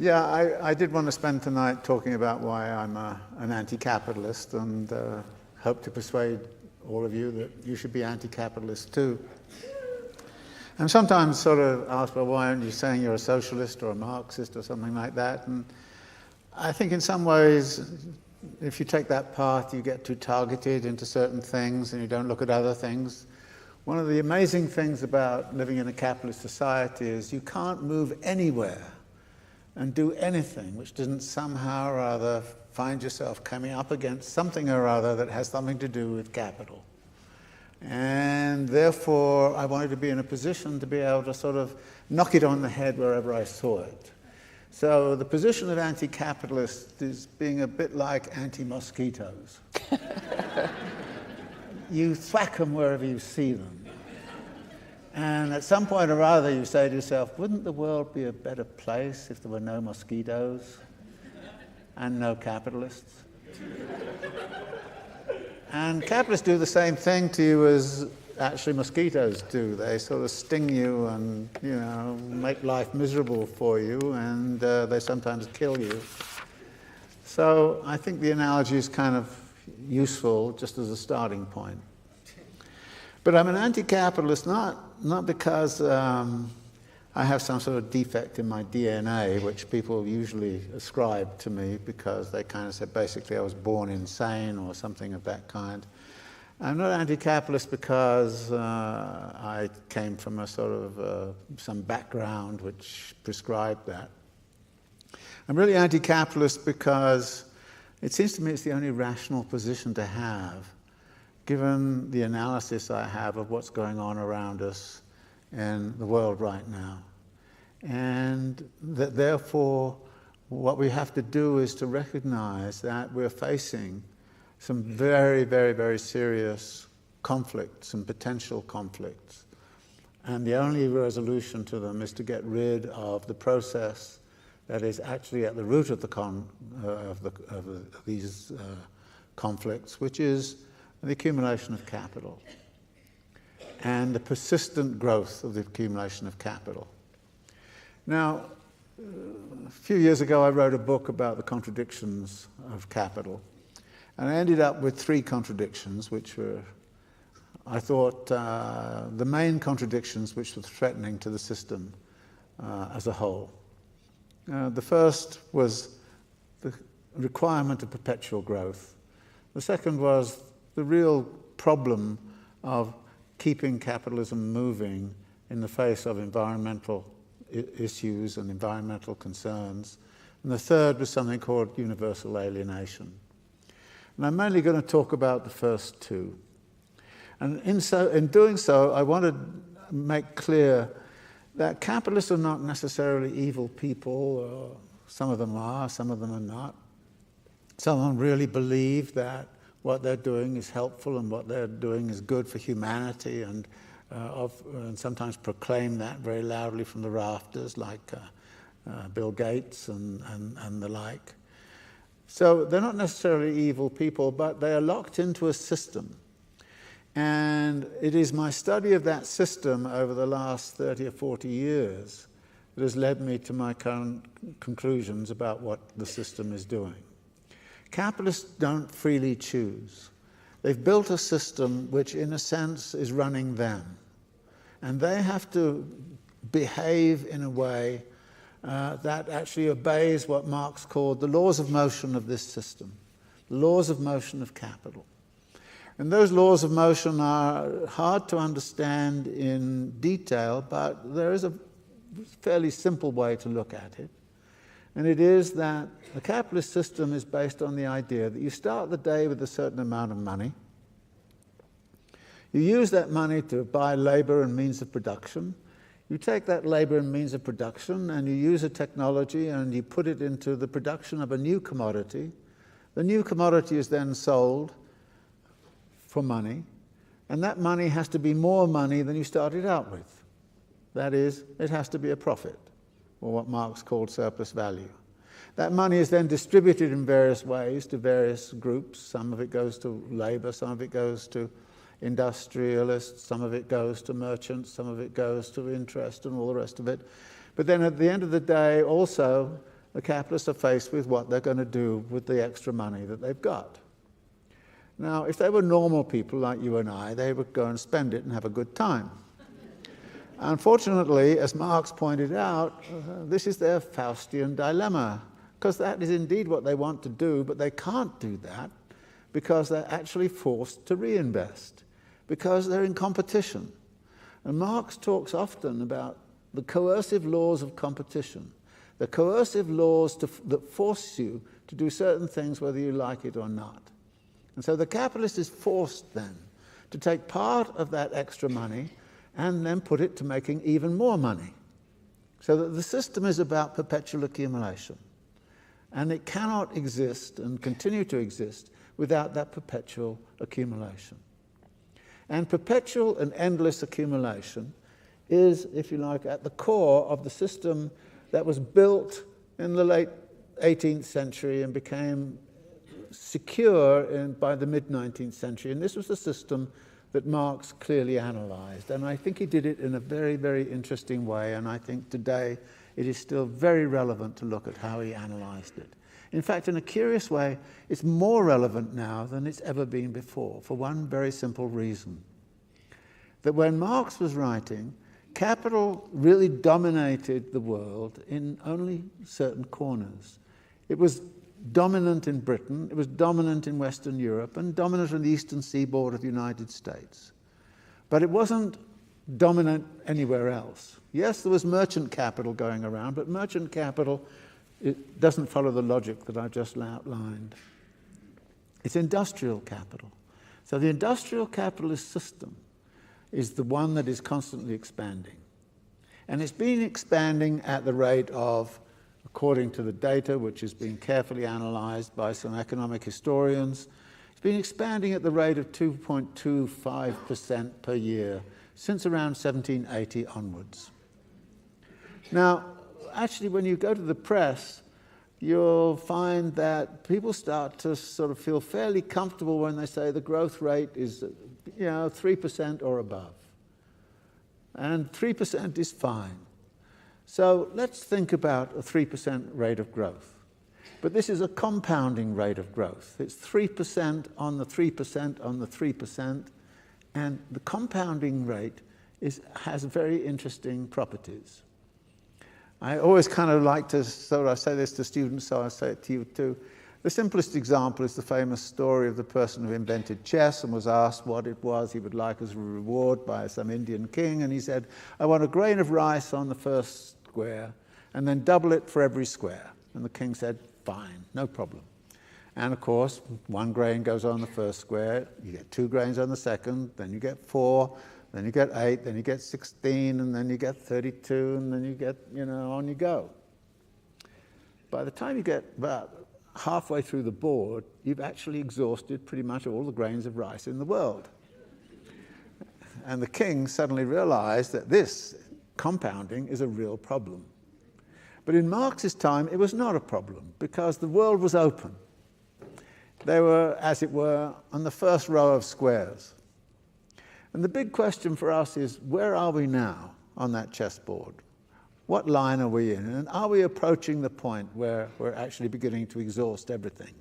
Yeah, I did want to spend tonight talking about why I'm an anti-capitalist, and hope to persuade all of you that you should be anti-capitalist too. I'm sometimes sort of asked, well, why aren't you saying you're a socialist or a Marxist or something like that? And I think in some ways, if you take that path, you get too targeted into certain things and you don't look at other things. One of the amazing things about living in a capitalist society is you can't move anywhere and do anything which doesn't somehow or other find yourself coming up against something or other that has something to do with capital. And therefore, I wanted to be in a position to be able to sort of knock it on the head wherever I saw it. So the position of anti-capitalist is being a bit like anti-mosquitoes. You thwack them wherever you see them. And at some point or other, you say to yourself, wouldn't the world be a better place if there were no mosquitoes and no capitalists? And capitalists do the same thing to you as actually mosquitoes do. They sort of sting you and, you know, make life miserable for you, and they sometimes kill you. So I think the analogy is kind of useful just as a starting point. But I'm an anti-capitalist not because I have some sort of defect in my DNA, which people usually ascribe to me because they kind of said basically I was born insane or something of that kind. I'm not anti-capitalist because I came from a sort of some background which prescribed that. I'm really anti-capitalist because it seems to me it's the only rational position to have, given the analysis I have of what's going on around us in the world right now. And that therefore, what we have to do is to recognize that we're facing some very, very, very serious conflicts and potential conflicts. And the only resolution to them is to get rid of the process that is actually at the root of these conflicts, which is the accumulation of capital and the persistent growth of the accumulation of capital. Now, a few years ago, I wrote a book about the contradictions of capital. And I ended up with 3 contradictions, which were, I thought, the main contradictions which were threatening to the system as a whole. The first was the requirement of perpetual growth. The second was the real problem of keeping capitalism moving in the face of environmental issues and environmental concerns. And the third was something called universal alienation. And I'm mainly going to talk about the first 2. And in doing so, I want to make clear that capitalists are not necessarily evil people. Some of them are, some of them are not. Some of them really believe that what they're doing is helpful and what they're doing is good for humanity, and sometimes proclaim that very loudly from the rafters, like Bill Gates and the like. So they're not necessarily evil people, but they are locked into a system. And it is my study of that system over the last 30 or 40 years that has led me to my current conclusions about what the system is doing. Capitalists don't freely choose. They've built a system which, in a sense, is running them. And they have to behave in a way that actually obeys what Marx called the laws of motion of this system, the laws of motion of capital. And those laws of motion are hard to understand in detail, but there is a fairly simple way to look at it. And it is that the capitalist system is based on the idea that you start the day with a certain amount of money. You use that money to buy labor and means of production. You take that labor and means of production and you use a technology and you put it into the production of a new commodity. The new commodity is then sold for money, and that money has to be more money than you started out with. That is, it has to be a profit, or what Marx called surplus value. That money is then distributed in various ways to various groups. Some of it goes to labor, some of it goes to industrialists, some of it goes to merchants, some of it goes to interest and all the rest of it. But then at the end of the day, also, the capitalists are faced with what they're going to do with the extra money that they've got. Now, if they were normal people like you and I, they would go and spend it and have a good time. Unfortunately, as Marx pointed out, this is their Faustian dilemma, because that is indeed what they want to do, but they can't do that because they're actually forced to reinvest, because they're in competition. And Marx talks often about the coercive laws of competition, the coercive laws that force you to do certain things whether you like it or not. And so the capitalist is forced then to take part of that extra money and then put it to making even more money. So that the system is about perpetual accumulation. And it cannot exist and continue to exist without that perpetual accumulation. And perpetual and endless accumulation is, if you like, at the core of the system that was built in the late 18th century and became secure by the mid-19th century. And this was the system that Marx clearly analyzed. And I think he did it in a very, very interesting way. And I think today it is still very relevant to look at how he analyzed it. In fact, in a curious way, it's more relevant now than it's ever been before, for one very simple reason. That when Marx was writing, capital really dominated the world in only certain corners. It was dominant in Britain, it was dominant in Western Europe, and dominant on the eastern seaboard of the United States. But it wasn't dominant anywhere else. Yes, there was merchant capital going around, but merchant capital, it doesn't follow the logic that I've just outlined. It's industrial capital. So the industrial capitalist system is the one that is constantly expanding. And it's been expanding at the rate of, according to the data, which has been carefully analyzed by some economic historians, it's been expanding at the rate of 2.25% per year since around 1780 onwards. Now, actually, when you go to the press, you'll find that people start to sort of feel fairly comfortable when they say the growth rate is, 3% or above. And 3% is fine. So let's think about a 3% rate of growth. But this is a compounding rate of growth. It's 3% on the 3% on the 3%, and the compounding rate has very interesting properties. I always kind of like to, I say this to students, so I say it to you too. The simplest example is the famous story of the person who invented chess and was asked what it was he would like as a reward by some Indian king, and he said, I want a grain of rice on the first square, and then double it for every square. And the king said, fine, no problem. And of course, one grain goes on the first square, you get 2 grains on the second, then you get 4, then you get 8, then you get 16, and then you get 32, and then you get, on you go. By the time you get about halfway through the board, you've actually exhausted pretty much all the grains of rice in the world. And the king suddenly realized that this compounding is a real problem. But in Marx's time, it was not a problem because the world was open. They were, as it were, on the first row of squares. And the big question for us is, where are we now on that chessboard? What line are we in? And are we approaching the point where we're actually beginning to exhaust everything?